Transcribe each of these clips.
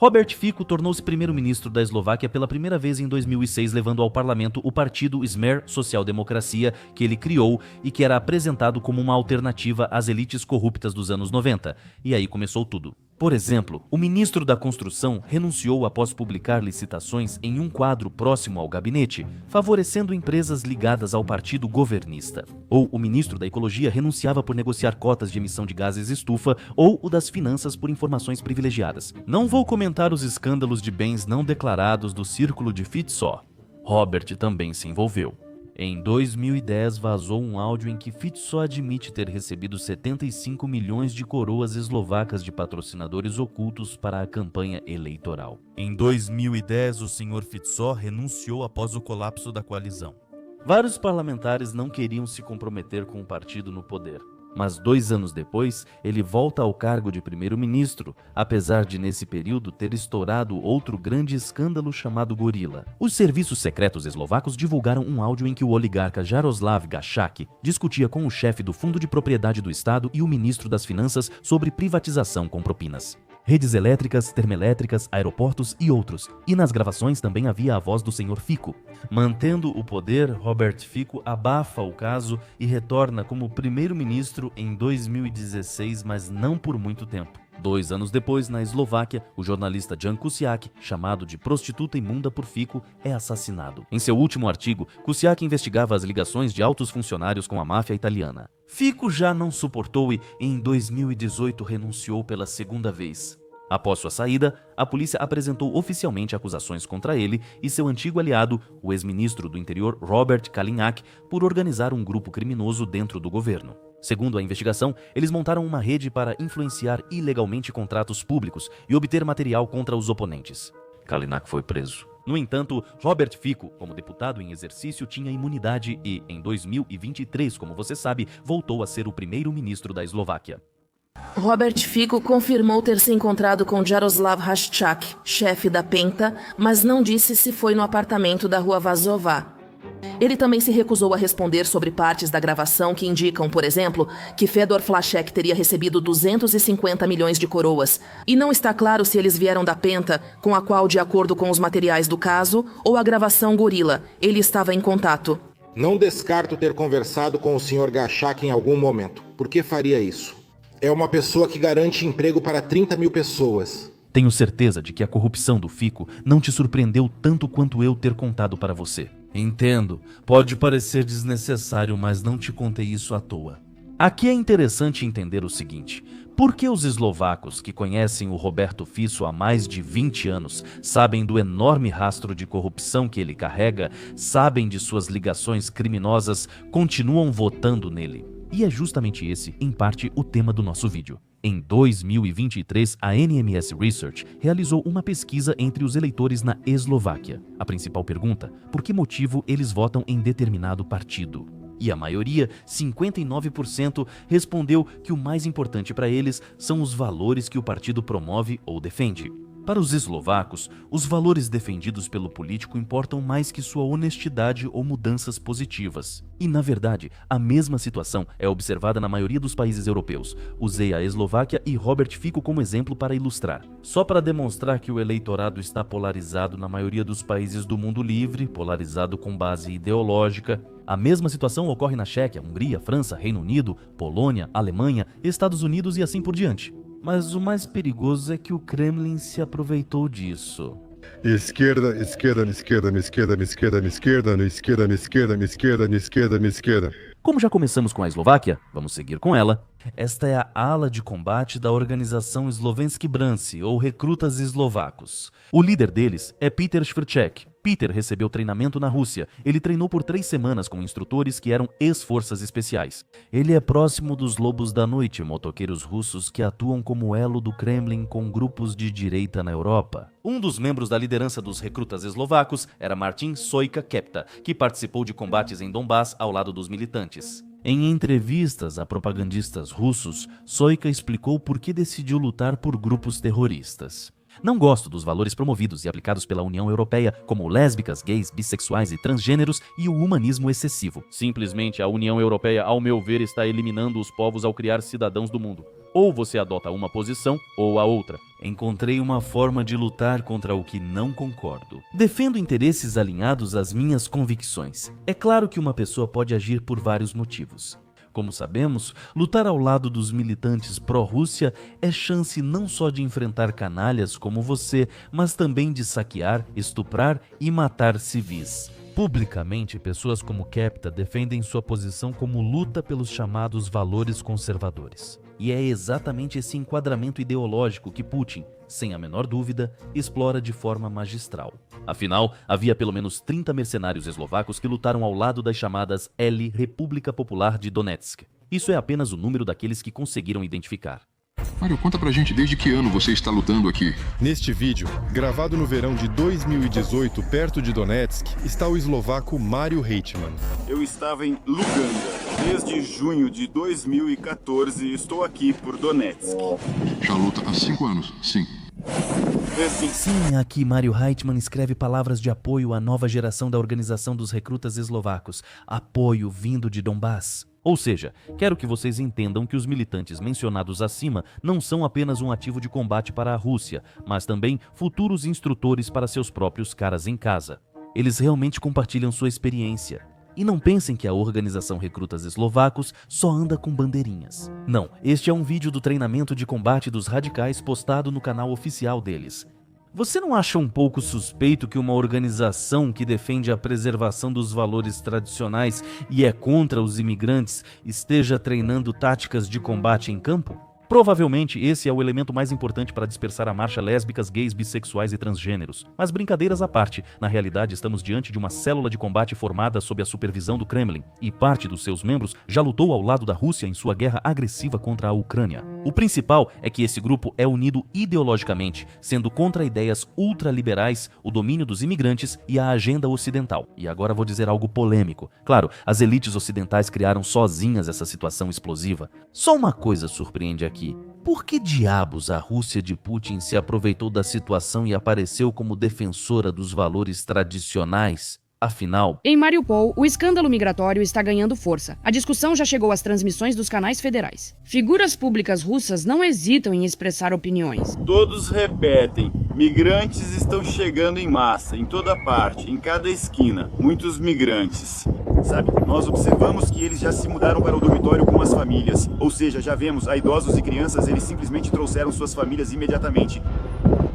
Robert Fico tornou-se primeiro-ministro da Eslováquia pela primeira vez em 2006, levando ao parlamento o partido Smer Social-Democracia, que ele criou e que era apresentado como uma alternativa às elites corruptas dos anos 90. E aí começou tudo. Por exemplo, o ministro da Construção renunciou após publicar licitações em um quadro próximo ao gabinete, favorecendo empresas ligadas ao partido governista. Ou o ministro da Ecologia renunciava por negociar cotas de emissão de gases estufa, ou o das Finanças por informações privilegiadas. Não vou comentar os escândalos de bens não declarados do círculo de Fico. Robert também se envolveu. Em 2010, vazou um áudio em que Fico admite ter recebido 75 milhões de coroas eslovacas de patrocinadores ocultos para a campanha eleitoral. Em 2010, o Sr. Fico renunciou após o colapso da coalizão. Vários parlamentares não queriam se comprometer com o partido no poder. Mas 2 anos depois, ele volta ao cargo de primeiro-ministro, apesar de nesse período ter estourado outro grande escândalo chamado Gorila. Os serviços secretos eslovacos divulgaram um áudio em que o oligarca Jaroslav Gaszak discutia com o chefe do Fundo de Propriedade do Estado e o ministro das Finanças sobre privatização com propinas. Redes elétricas, termoelétricas, aeroportos e outros. E nas gravações também havia a voz do Sr. Fico. Mantendo o poder, Robert Fico abafa o caso e retorna como primeiro-ministro em 2016, mas não por muito tempo. 2 anos depois, na Eslováquia, o jornalista Jan Kuciak, chamado de prostituta imunda por Fico, é assassinado. Em seu último artigo, Kuciak investigava as ligações de altos funcionários com a máfia italiana. Fico já não suportou e, em 2018, renunciou pela segunda vez. Após sua saída, a polícia apresentou oficialmente acusações contra ele e seu antigo aliado, o ex-ministro do Interior Robert Kaliniak, por organizar um grupo criminoso dentro do governo. Segundo a investigação, eles montaram uma rede para influenciar ilegalmente contratos públicos e obter material contra os oponentes. Kaliniak foi preso. No entanto, Robert Fico, como deputado em exercício, tinha imunidade e, em 2023, como você sabe, voltou a ser o primeiro-ministro da Eslováquia. Robert Fico confirmou ter se encontrado com Jaroslav Haščák, chefe da Penta, mas não disse se foi no apartamento da rua Vazová. Ele também se recusou a responder sobre partes da gravação que indicam, por exemplo, que Fedor Flachek teria recebido 250 milhões de coroas. E não está claro se eles vieram da Penta, com a qual, de acordo com os materiais do caso, ou a gravação Gorila, ele estava em contato. Não descarto ter conversado com o Sr. Gaszak em algum momento. Por que faria isso? É uma pessoa que garante emprego para 30 mil pessoas. Tenho certeza de que a corrupção do Fico não te surpreendeu tanto quanto eu ter contado para você. Entendo, pode parecer desnecessário, mas não te contei isso à toa. Aqui é interessante entender o seguinte: por que os eslovacos que conhecem o Roberto Fico há mais de 20 anos, sabem do enorme rastro de corrupção que ele carrega, sabem de suas ligações criminosas, continuam votando nele? E é justamente esse, em parte, o tema do nosso vídeo. Em 2023, a NMS Research realizou uma pesquisa entre os eleitores na Eslováquia. A principal pergunta: por que motivo eles votam em determinado partido? E a maioria, 59%, respondeu que o mais importante para eles são os valores que o partido promove ou defende. Para os eslovacos, os valores defendidos pelo político importam mais que sua honestidade ou mudanças positivas. E, na verdade, a mesma situação é observada na maioria dos países europeus. Usei a Eslováquia e Robert Fico como exemplo para ilustrar. Só para demonstrar que o eleitorado está polarizado na maioria dos países do mundo livre, polarizado com base ideológica. A mesma situação ocorre na Tchequia, Hungria, França, Reino Unido, Polônia, Alemanha, Estados Unidos e assim por diante. Mas o mais perigoso é que o Kremlin se aproveitou disso. Esquerda, esquerda, esquerda, esquerda, esquerda, esquerda, esquerda, esquerda, esquerda, esquerda, esquerda. Como já começamos com a Eslováquia, vamos seguir com ela. Esta é a ala de combate da organização Slovenský branci, ou Recrutas Eslovacos. O líder deles é Peter Švrček. Peter recebeu treinamento na Rússia. Ele treinou por 3 semanas com instrutores que eram ex-forças especiais. Ele é próximo dos lobos da noite, motoqueiros russos que atuam como elo do Kremlin com grupos de direita na Europa. Um dos membros da liderança dos recrutas eslovacos era Martin Sojka Kepta, que participou de combates em Donbass ao lado dos militantes. Em entrevistas a propagandistas russos, Sojka explicou por que decidiu lutar por grupos terroristas. Não gosto dos valores promovidos e aplicados pela União Europeia, como lésbicas, gays, bissexuais e transgêneros e o humanismo excessivo. Simplesmente a União Europeia, ao meu ver, está eliminando os povos ao criar cidadãos do mundo. Ou você adota uma posição ou a outra. Encontrei uma forma de lutar contra o que não concordo. Defendo interesses alinhados às minhas convicções. É claro que uma pessoa pode agir por vários motivos. Como sabemos, lutar ao lado dos militantes pró-Rússia é chance não só de enfrentar canalhas como você, mas também de saquear, estuprar e matar civis. Publicamente, pessoas como Kepta defendem sua posição como luta pelos chamados valores conservadores. E é exatamente esse enquadramento ideológico que Putin, sem a menor dúvida, explora de forma magistral. Afinal, havia pelo menos 30 mercenários eslovacos que lutaram ao lado das chamadas L República Popular de Donetsk. Isso é apenas o número daqueles que conseguiram identificar. Mário, conta pra gente desde que ano você está lutando aqui. Neste vídeo, gravado no verão de 2018, perto de Donetsk, está o eslovaco Mário Heitman. Eu estava em Luganda. Desde junho de 2014 estou aqui por Donetsk. Já luta há 5 anos, sim. Sim, aqui Mário Heitman escreve palavras de apoio à nova geração da Organização dos Recrutas Eslovacos. Apoio vindo de Donbass. Ou seja, quero que vocês entendam que os militantes mencionados acima não são apenas um ativo de combate para a Rússia, mas também futuros instrutores para seus próprios caras em casa. Eles realmente compartilham sua experiência. E não pensem que a Organização Recrutas Eslovacos só anda com bandeirinhas. Não, este é um vídeo do treinamento de combate dos radicais postado no canal oficial deles. Você não acha um pouco suspeito que uma organização que defende a preservação dos valores tradicionais e é contra os imigrantes esteja treinando táticas de combate em campo? Provavelmente esse é o elemento mais importante para dispersar à marcha lésbicas, gays, bissexuais e transgêneros. Mas brincadeiras à parte, na realidade estamos diante de uma célula de combate formada sob a supervisão do Kremlin, e parte dos seus membros já lutou ao lado da Rússia em sua guerra agressiva contra a Ucrânia. O principal é que esse grupo é unido ideologicamente, sendo contra ideias ultraliberais, o domínio dos imigrantes e a agenda ocidental. E agora vou dizer algo polêmico. Claro, as elites ocidentais criaram sozinhas essa situação explosiva. Só uma coisa surpreende aqui. Por que diabos a Rússia de Putin se aproveitou da situação e apareceu como defensora dos valores tradicionais? Afinal, em Mariupol, o escândalo migratório está ganhando força. A discussão já chegou às transmissões dos canais federais. Figuras públicas russas não hesitam em expressar opiniões. Todos repetem, migrantes estão chegando em massa, em toda parte, em cada esquina. Muitos migrantes. Sabe, nós observamos que eles já se mudaram para o dormitório com as famílias. Ou seja, já vemos, a idosos e crianças, eles simplesmente trouxeram suas famílias imediatamente.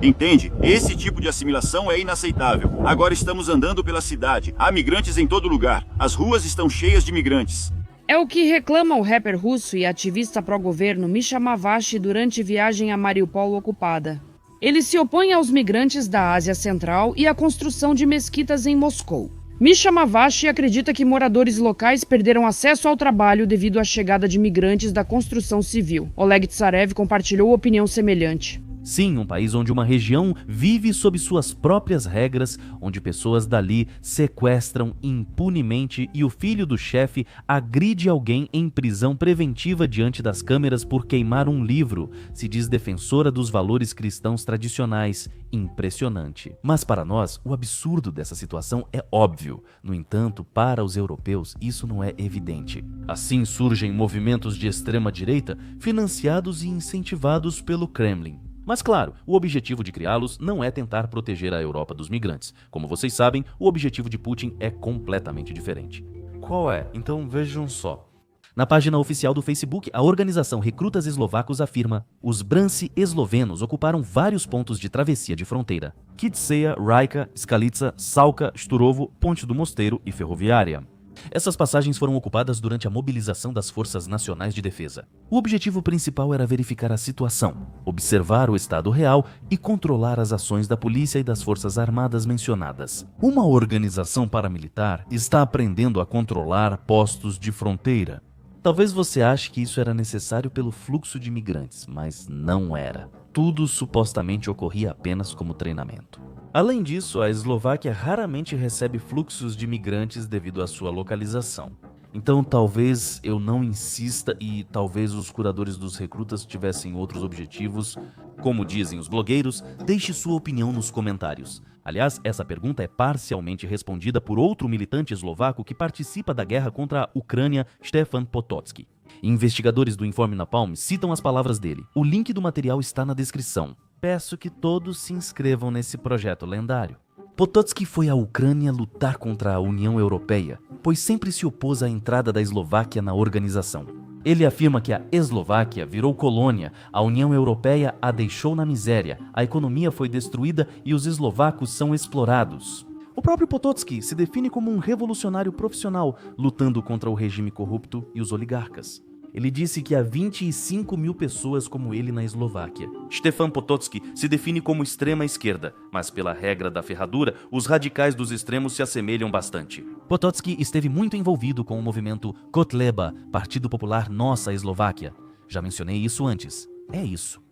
Entende? Esse tipo de assimilação é inaceitável. Agora estamos andando pela cidade. Há migrantes em todo lugar. As ruas estão cheias de migrantes. É o que reclama o rapper russo e ativista pró-governo Misha Mavashi durante viagem a Mariupol ocupada. Ele se opõe aos migrantes da Ásia Central e à construção de mesquitas em Moscou. Misha Mavashi acredita que moradores locais perderam acesso ao trabalho devido à chegada de migrantes da construção civil. Oleg Tsarev compartilhou opinião semelhante. sim, um país onde uma região vive sob suas próprias regras, onde pessoas dali sequestram impunemente e o filho do chefe agride alguém em prisão preventiva diante das câmeras por queimar um livro, se diz defensora dos valores cristãos tradicionais. Impressionante. Mas para nós, o absurdo dessa situação é óbvio. No entanto, para os europeus, isso não é evidente. Assim surgem movimentos de extrema-direita financiados e incentivados pelo Kremlin. Mas claro, o objetivo de criá-los não é tentar proteger a Europa dos migrantes. Como vocês sabem, o objetivo de Putin é completamente diferente. Qual é? Então vejam só. Na página oficial do Facebook, a organização Recrutas Eslovacos afirma: os Branci eslovenos ocuparam vários pontos de travessia de fronteira. Kitseya, Rajka, Skalica, Salka, Sturovo, Ponte do Mosteiro e Ferroviária. Essas passagens foram ocupadas durante a mobilização das Forças Nacionais de Defesa. O objetivo principal era verificar a situação, observar o estado real e controlar as ações da polícia e das forças armadas mencionadas. Uma organização paramilitar está aprendendo a controlar postos de fronteira. Talvez você ache que isso era necessário pelo fluxo de imigrantes, mas não era. Tudo supostamente ocorria apenas como treinamento. Além disso, a Eslováquia raramente recebe fluxos de imigrantes devido à sua localização. Então talvez eu não insista e talvez os curadores dos recrutas tivessem outros objetivos. Como dizem os blogueiros, deixe sua opinião nos comentários. Aliás, essa pergunta é parcialmente respondida por outro militante eslovaco que participa da guerra contra a Ucrânia, Stefan Potocki. Investigadores do Informe Napalm citam as palavras dele. O link do material está na descrição. Peço que todos se inscrevam nesse projeto lendário. Potocki foi à Ucrânia lutar contra a União Europeia, pois sempre se opôs à entrada da Eslováquia na organização. Ele afirma que a Eslováquia virou colônia, a União Europeia a deixou na miséria, a economia foi destruída e os eslovacos são explorados. O próprio Potocki se define como um revolucionário profissional, lutando contra o regime corrupto e os oligarcas. Ele disse que há 25 mil pessoas como ele na Eslováquia. Stefan Potocki se define como extrema-esquerda, mas pela regra da ferradura, os radicais dos extremos se assemelham bastante. Potocki esteve muito envolvido com o movimento Kotleba, Partido Popular Nossa Eslováquia. Já mencionei isso antes. É isso.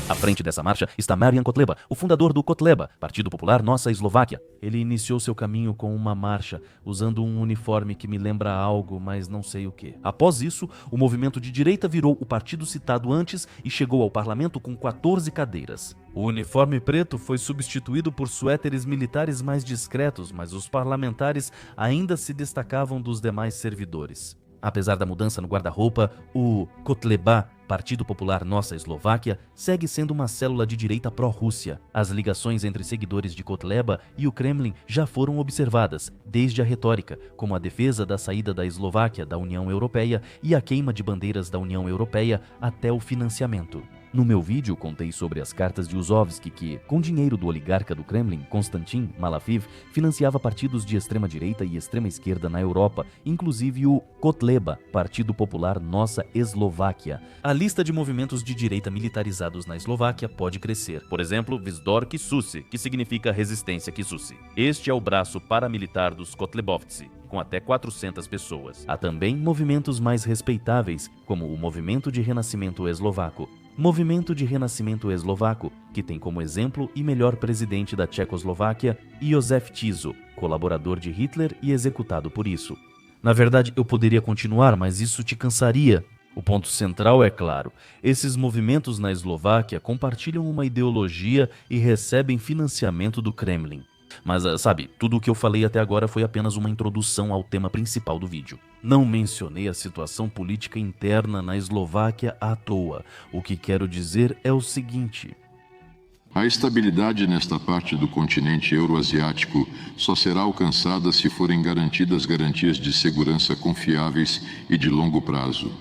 À frente dessa marcha está Marian Kotleba, o fundador do Kotleba, Partido Popular Nossa Eslováquia. Ele iniciou seu caminho com uma marcha, usando um uniforme que me lembra algo, mas não sei o que. Após isso, o movimento de direita virou o partido citado antes e chegou ao parlamento com 14 cadeiras. O uniforme preto foi substituído por suéteres militares mais discretos, mas os parlamentares ainda se destacavam dos demais servidores. Apesar da mudança no guarda-roupa, o Kotleba, Partido Popular Nossa Eslováquia, segue sendo uma célula de direita pró-Rússia. As ligações entre seguidores de Kotleba e o Kremlin já foram observadas, desde a retórica, como a defesa da saída da Eslováquia da União Europeia e a queima de bandeiras da União Europeia, até o financiamento. No meu vídeo, contei sobre as cartas de Uzovsky que, com dinheiro do oligarca do Kremlin, Konstantin Malafiv, financiava partidos de extrema-direita e extrema-esquerda na Europa, inclusive o Kotleba, Partido Popular Nossa Eslováquia. A lista de movimentos de direita militarizados na Eslováquia pode crescer. Por exemplo, Vzdor Kisusi, que significa resistência Kisusi. Este é o braço paramilitar dos Kotlebovci, com até 400 pessoas. Há também movimentos mais respeitáveis, como o Movimento de Renascimento Eslovaco. Movimento de Renascimento Eslovaco, que tem como exemplo e melhor presidente da Tchecoslováquia, Josef Tiso, colaborador de Hitler e executado por isso. Na verdade, eu poderia continuar, mas isso te cansaria. O ponto central é claro, esses movimentos na Eslováquia compartilham uma ideologia e recebem financiamento do Kremlin. Mas, sabe, tudo o que eu falei até agora foi apenas uma introdução ao tema principal do vídeo. Não mencionei a situação política interna na Eslováquia à toa. O que quero dizer é o seguinte: A estabilidade nesta parte do continente euroasiático só será alcançada se forem garantidas garantias de segurança confiáveis e de longo prazo.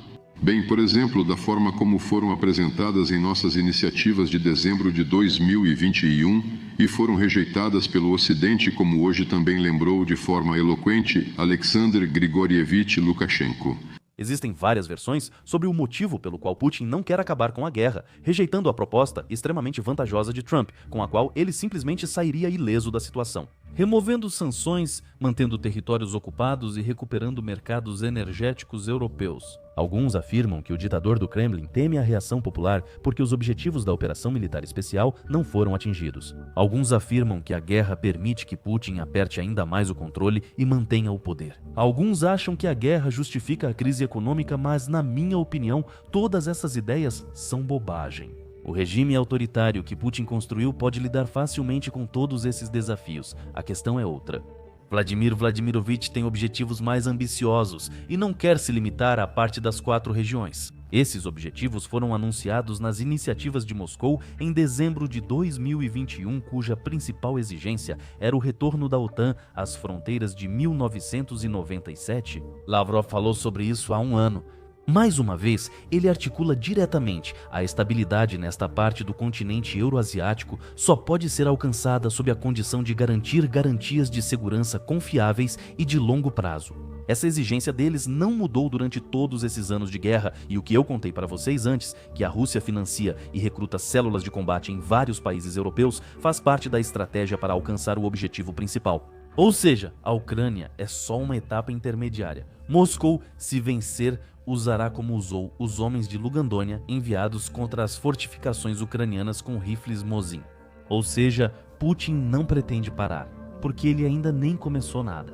Bem, por exemplo, da forma como foram apresentadas em nossas iniciativas de dezembro de 2021 e foram rejeitadas pelo Ocidente, como hoje também lembrou de forma eloquente Alexander Grigorievich Lukashenko. Existem várias versões sobre o motivo pelo qual Putin não quer acabar com a guerra, rejeitando a proposta extremamente vantajosa de Trump, com a qual ele simplesmente sairia ileso da situação. Removendo sanções, mantendo territórios ocupados e recuperando mercados energéticos europeus. Alguns afirmam que o ditador do Kremlin teme a reação popular porque os objetivos da operação militar especial não foram atingidos. Alguns afirmam que a guerra permite que Putin aperte ainda mais o controle e mantenha o poder. Alguns acham que a guerra justifica a crise econômica, mas, na minha opinião, todas essas ideias são bobagem. O regime autoritário que Putin construiu pode lidar facilmente com todos esses desafios. A questão é outra. Vladimir Vladimirovich tem objetivos mais ambiciosos e não quer se limitar à parte das 4 regiões. Esses objetivos foram anunciados nas iniciativas de Moscou em dezembro de 2021, cuja principal exigência era o retorno da OTAN às fronteiras de 1997. Lavrov falou sobre isso há um ano. Mais uma vez, ele articula diretamente: a estabilidade nesta parte do continente euroasiático só pode ser alcançada sob a condição de garantir garantias de segurança confiáveis e de longo prazo. Essa exigência deles não mudou durante todos esses anos de guerra, e o que eu contei para vocês antes, que a Rússia financia e recruta células de combate em vários países europeus, faz parte da estratégia para alcançar o objetivo principal. Ou seja, a Ucrânia é só uma etapa intermediária. Moscou, se vencer, usará como usou os homens de Lugandônia enviados contra as fortificações ucranianas com rifles Mosin. Ou seja, Putin não pretende parar, porque ele ainda nem começou nada.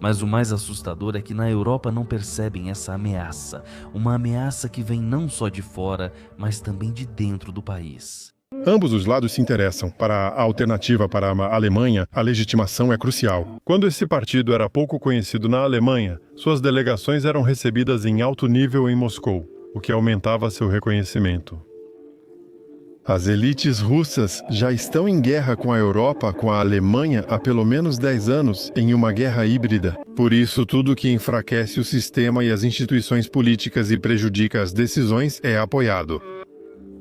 Mas o mais assustador é que na Europa não percebem essa ameaça. Uma ameaça que vem não só de fora, mas também de dentro do país. Ambos os lados se interessam. Para a alternativa para a Alemanha, a legitimação é crucial. Quando esse partido era pouco conhecido na Alemanha, suas delegações eram recebidas em alto nível em Moscou, o que aumentava seu reconhecimento. As elites russas já estão em guerra com a Europa, com a Alemanha, há pelo menos 10 anos, em uma guerra híbrida. Por isso, tudo que enfraquece o sistema e as instituições políticas e prejudica as decisões é apoiado.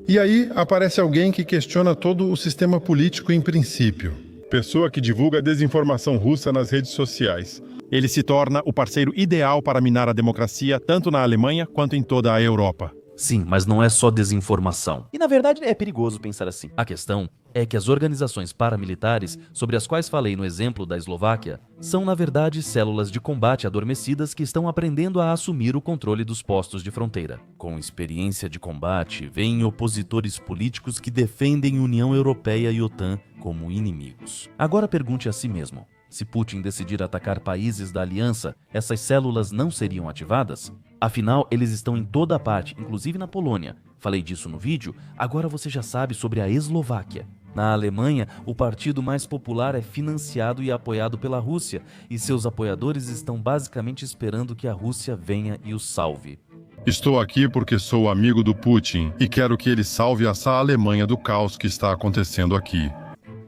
E aí aparece alguém que questiona todo o sistema político em princípio. Pessoa que divulga desinformação russa nas redes sociais. Ele se torna o parceiro ideal para minar a democracia tanto na Alemanha quanto em toda a Europa. Sim, mas não é só desinformação. E na verdade é perigoso pensar assim. A questão é que as organizações paramilitares, sobre as quais falei no exemplo da Eslováquia, são na verdade células de combate adormecidas que estão aprendendo a assumir o controle dos postos de fronteira. Com experiência de combate, vêm opositores políticos que defendem União Europeia e OTAN como inimigos. Agora pergunte a si mesmo: se Putin decidir atacar países da aliança, essas células não seriam ativadas? Afinal, eles estão em toda parte, inclusive na Polônia. Falei disso no vídeo, agora você já sabe sobre a Eslováquia. Na Alemanha, o partido mais popular é financiado e apoiado pela Rússia, e seus apoiadores estão basicamente esperando que a Rússia venha e os salve. Estou aqui porque sou amigo do Putin e quero que ele salve essa Alemanha do caos que está acontecendo aqui.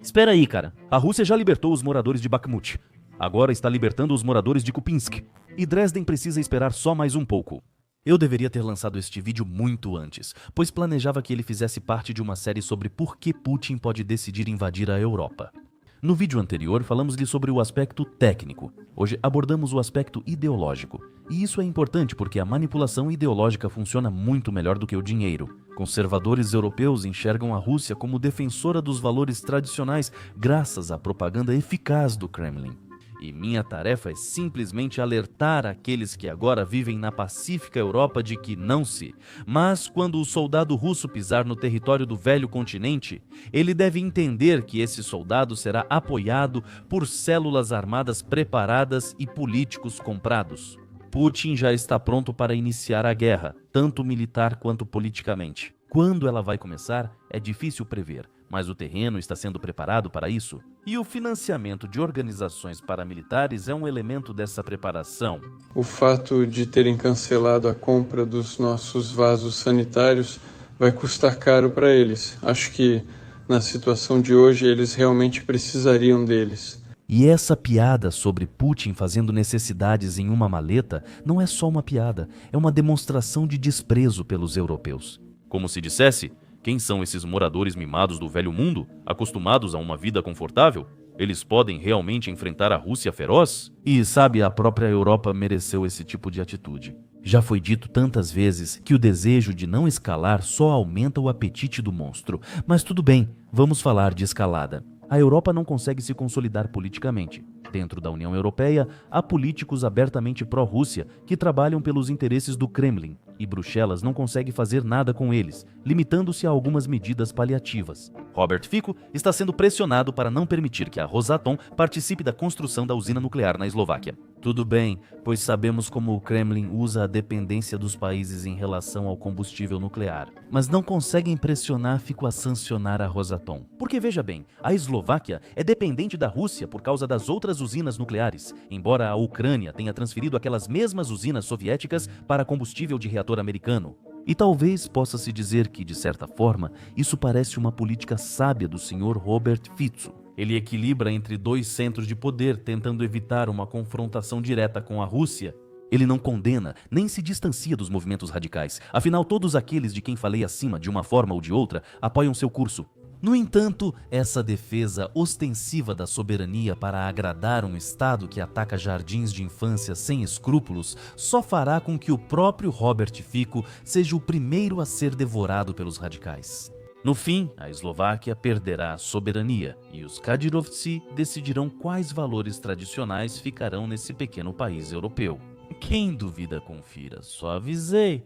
Espera aí, cara. A Rússia já libertou os moradores de Bakhmut. Agora está libertando os moradores de Kupinsk. E Dresden precisa esperar só mais um pouco. Eu deveria ter lançado este vídeo muito antes, pois planejava que ele fizesse parte de uma série sobre por que Putin pode decidir invadir a Europa. No vídeo anterior, falamos-lhe sobre o aspecto técnico. Hoje abordamos o aspecto ideológico. E isso é importante porque a manipulação ideológica funciona muito melhor do que o dinheiro. Conservadores europeus enxergam a Rússia como defensora dos valores tradicionais graças à propaganda eficaz do Kremlin. E minha tarefa é simplesmente alertar aqueles que agora vivem na pacífica Europa de que não se. Mas quando o soldado russo pisar no território do velho continente, ele deve entender que esse soldado será apoiado por células armadas preparadas e políticos comprados. Putin já está pronto para iniciar a guerra, tanto militar quanto politicamente. Quando ela vai começar, é difícil prever, mas o terreno está sendo preparado para isso. E o financiamento de organizações paramilitares é um elemento dessa preparação. O fato de terem cancelado a compra dos nossos vasos sanitários vai custar caro para eles. Acho que na situação de hoje eles realmente precisariam deles. E essa piada sobre Putin fazendo necessidades em uma maleta não é só uma piada, é uma demonstração de desprezo pelos europeus. Como se dissesse: quem são esses moradores mimados do velho mundo, acostumados a uma vida confortável? Eles podem realmente enfrentar a Rússia feroz? E sabe, a própria Europa mereceu esse tipo de atitude. Já foi dito tantas vezes que o desejo de não escalar só aumenta o apetite do monstro. Mas tudo bem, vamos falar de escalada. A Europa não consegue se consolidar politicamente. Dentro da União Europeia, há políticos abertamente pró-Rússia que trabalham pelos interesses do Kremlin, e Bruxelas não consegue fazer nada com eles, limitando-se a algumas medidas paliativas. Robert Fico está sendo pressionado para não permitir que a Rosatom participe da construção da usina nuclear na Eslováquia. Tudo bem, pois sabemos como o Kremlin usa a dependência dos países em relação ao combustível nuclear. Mas não conseguem pressionar Fico a sancionar a Rosatom. Porque veja bem, a Eslováquia é dependente da Rússia por causa das outras usinas nucleares, embora a Ucrânia tenha transferido aquelas mesmas usinas soviéticas para combustível de reator americano. E talvez possa-se dizer que, de certa forma, isso parece uma política sábia do Sr. Robert Fico. Ele equilibra entre dois centros de poder, tentando evitar uma confrontação direta com a Rússia. Ele não condena, nem se distancia dos movimentos radicais. Afinal, todos aqueles de quem falei acima, de uma forma ou de outra, apoiam seu curso. No entanto, essa defesa ostensiva da soberania para agradar um Estado que ataca jardins de infância sem escrúpulos só fará com que o próprio Robert Fico seja o primeiro a ser devorado pelos radicais. No fim, a Eslováquia perderá a soberania e os Kadyrovci decidirão quais valores tradicionais ficarão nesse pequeno país europeu. Quem duvida, confira. Só avisei.